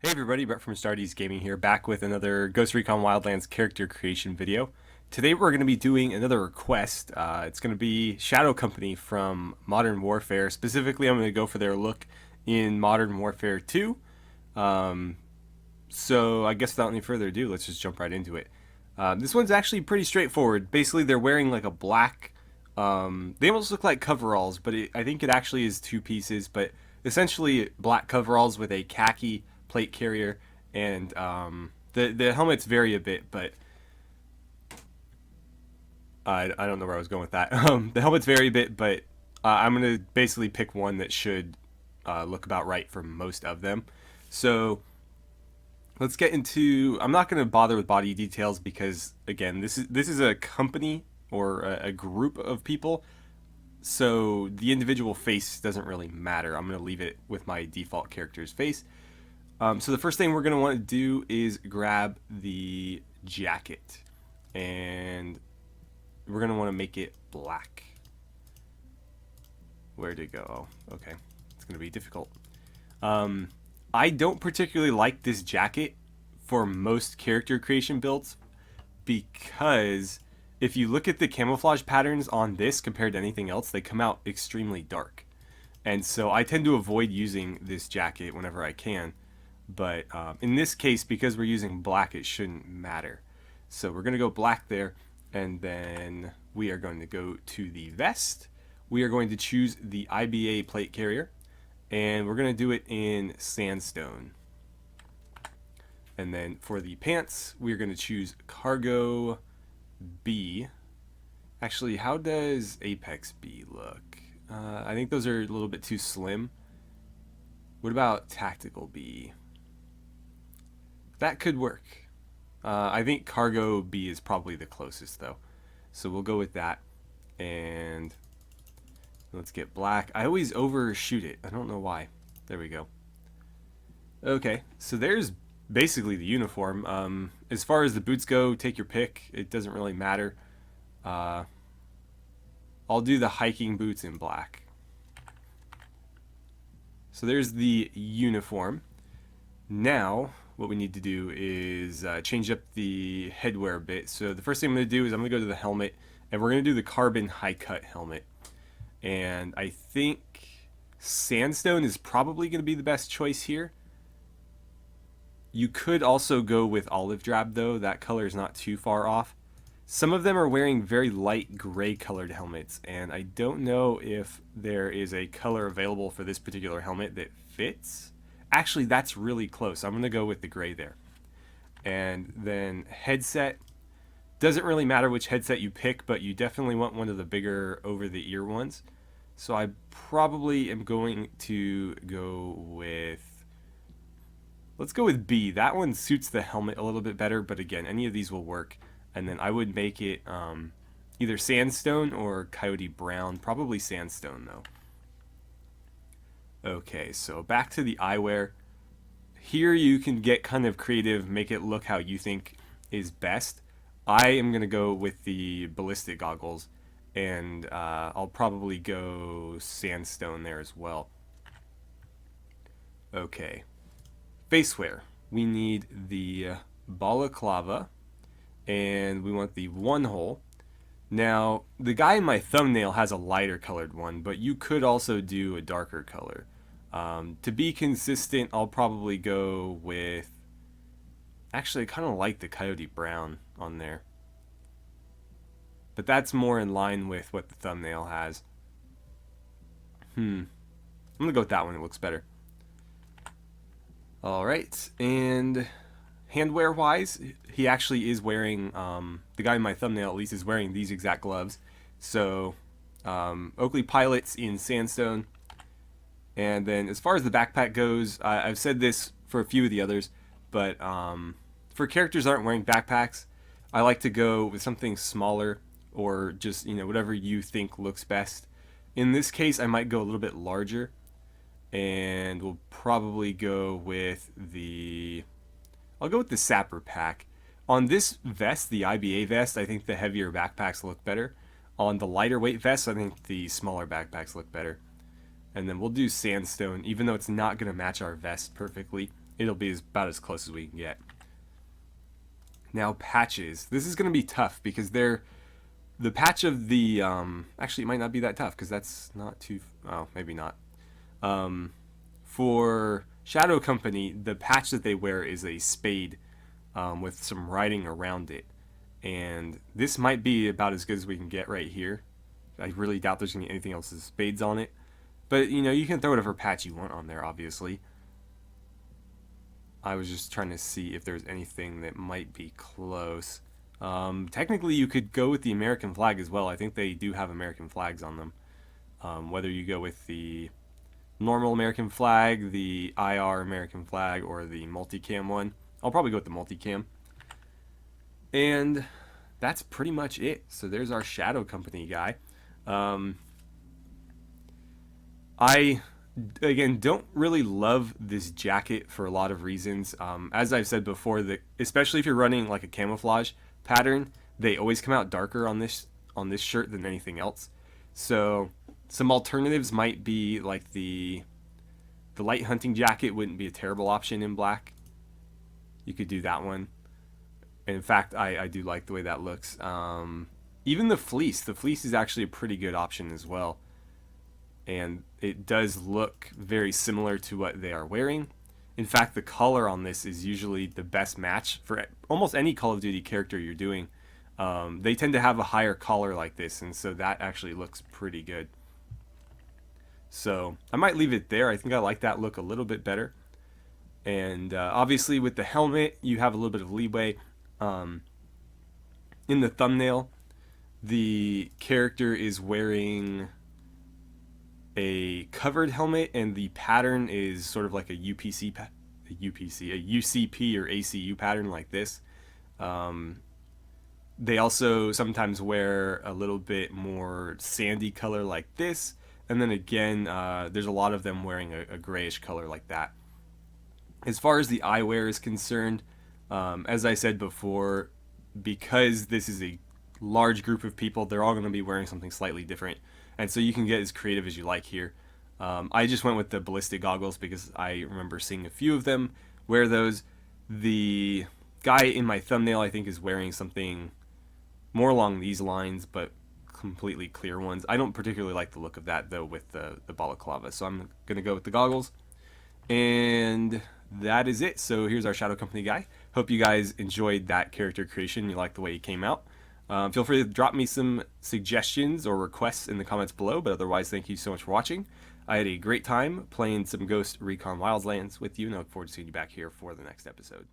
Hey everybody, Brett from AstartesGaming here, back with another Ghost Recon Wildlands character creation video. Today we're going to be doing another request. It's going to be Shadow Company from Modern Warfare. Specifically, I'm going to go for their look in Modern Warfare 2. So I guess without any further ado, let's just jump right into it. This one's actually pretty straightforward. Basically, they're wearing like a black... they almost look like coveralls, but I think it actually is two pieces. But essentially, black coveralls with a khaki plate carrier, and the helmets vary a bit, but I don't know where I was going with that. The helmets vary a bit, but I'm gonna basically pick one that should look about right for most of them. So let's get into. I'm not gonna bother with body details because again, this is a company or a group of people. So the individual face doesn't really matter. I'm going to leave it with my default character's face. So the first thing we're going to want to do is grab the jacket, and we're going to want to make it black. Where'd it go? Oh, okay, it's going to be difficult. I don't particularly like this jacket for most character creation builds because if you look at the camouflage patterns on this compared to anything else, they come out extremely dark. And so I tend to avoid using this jacket whenever I can. But in this case, because we're using black, it shouldn't matter. So we're going to go black there, and then we are going to go to the vest. We are going to choose the IBA plate carrier, and we're going to do it in sandstone. And then for the pants, we're going to choose cargo B. Actually, how does Apex B look? I think those are a little bit too slim. What about tactical B? That could work. I think cargo B is probably the closest though. So we'll go with that. And let's get black. I always overshoot it. I don't know why. There we go. Okay, so there's basically the uniform. As far as the boots go, take your pick. It doesn't really matter. I'll do the hiking boots in black. So there's the uniform. Now, what we need to do is change up the headwear a bit. So the first thing I'm going to do is I'm going to go to the helmet, and we're going to do the carbon high-cut helmet. And I think sandstone is probably going to be the best choice here. You could also go with olive drab, though. That color is not too far off. Some of them are wearing very light gray colored helmets, and I don't know if there is a color available for this particular helmet that fits. Actually, that's really close. I'm going to go with the gray there. And then headset. Doesn't really matter which headset you pick, but you definitely want one of the bigger over-the-ear ones. So I probably am going to go with... Let's go with B. That one suits the helmet a little bit better, but again, any of these will work. And then I would make it either sandstone or coyote brown. Probably sandstone, though. Okay, so back to the eyewear. Here you can get kind of creative, make it look how you think is best. I am going to go with the ballistic goggles, and I'll probably go sandstone there as well. Okay. Facewear. We need the balaclava, and we want the one hole. Now, the guy in my thumbnail has a lighter colored one, but you could also do a darker color. To be consistent, I'll probably go with... Actually, I kind of like the coyote brown on there. But that's more in line with what the thumbnail has. I'm going to go with that one. It looks better. Alright, and handwear wise, he actually is wearing, the guy in my thumbnail at least is wearing these exact gloves. So, Oakley Pilots in sandstone. And then as far as the backpack goes, I've said this for a few of the others, but for characters that aren't wearing backpacks, I like to go with something smaller or just, whatever you think looks best. In this case, I might go a little bit larger, and we'll probably go with I'll go with the sapper pack. On this vest, the IBA vest, I think the heavier backpacks look better. On the lighter weight vest, I think the smaller backpacks look better. And then we'll do sandstone, even though it's not going to match our vest perfectly. it'll be about as close as we can get. Now patches. This is going to be tough because they're the patch of the actually it might not be that tough because that's not too, oh, maybe not. For Shadow Company, the patch that they wear is a spade with some writing around it, and this might be about as good as we can get right here. I really doubt there's gonna be anything else with spades on it, but you know, you can throw whatever patch you want on there, obviously. I was just trying to see if there's anything that might be close. Technically, you could go with the American flag as well. I think they do have American flags on them. Whether you go with the normal American flag, the IR American flag, or the multicam one. I'll probably go with the multicam. And that's pretty much it. So there's our Shadow Company guy. I, again, don't really love this jacket for a lot of reasons. As I've said before, especially if you're running like a camouflage pattern, they always come out darker on this shirt than anything else. So some alternatives might be like the light hunting jacket wouldn't be a terrible option in black. You could do that one. And in fact, I do like the way that looks. Even the fleece is actually a pretty good option as well. And it does look very similar to what they are wearing. In fact, the color on this is usually the best match for almost any Call of Duty character you're doing. They tend to have a higher collar like this, and so that actually looks pretty good. So I might leave it there. I think I like that look a little bit better. And obviously with the helmet, you have a little bit of leeway. In the thumbnail, the character is wearing a covered helmet, and the pattern is sort of like a UCP or ACU pattern like this. They also sometimes wear a little bit more sandy color like this, and then again, there's a lot of them wearing a grayish color like that. As far as the eyewear is concerned, as I said before, because this is a large group of people, they're all going to be wearing something slightly different, and so you can get as creative as you like here. I just went with the ballistic goggles because I remember seeing a few of them wear those. The guy in my thumbnail, I think, is wearing something more along these lines, but completely clear ones. I don't particularly like the look of that, though, with the balaclava, so I'm going to go with the goggles. And that is it. So here's our Shadow Company guy. Hope you guys enjoyed that character creation. You like the way he came out. Feel free to drop me some suggestions or requests in the comments below, but otherwise, thank you so much for watching. I had a great time playing some Ghost Recon Wildlands with you, and I look forward to seeing you back here for the next episode.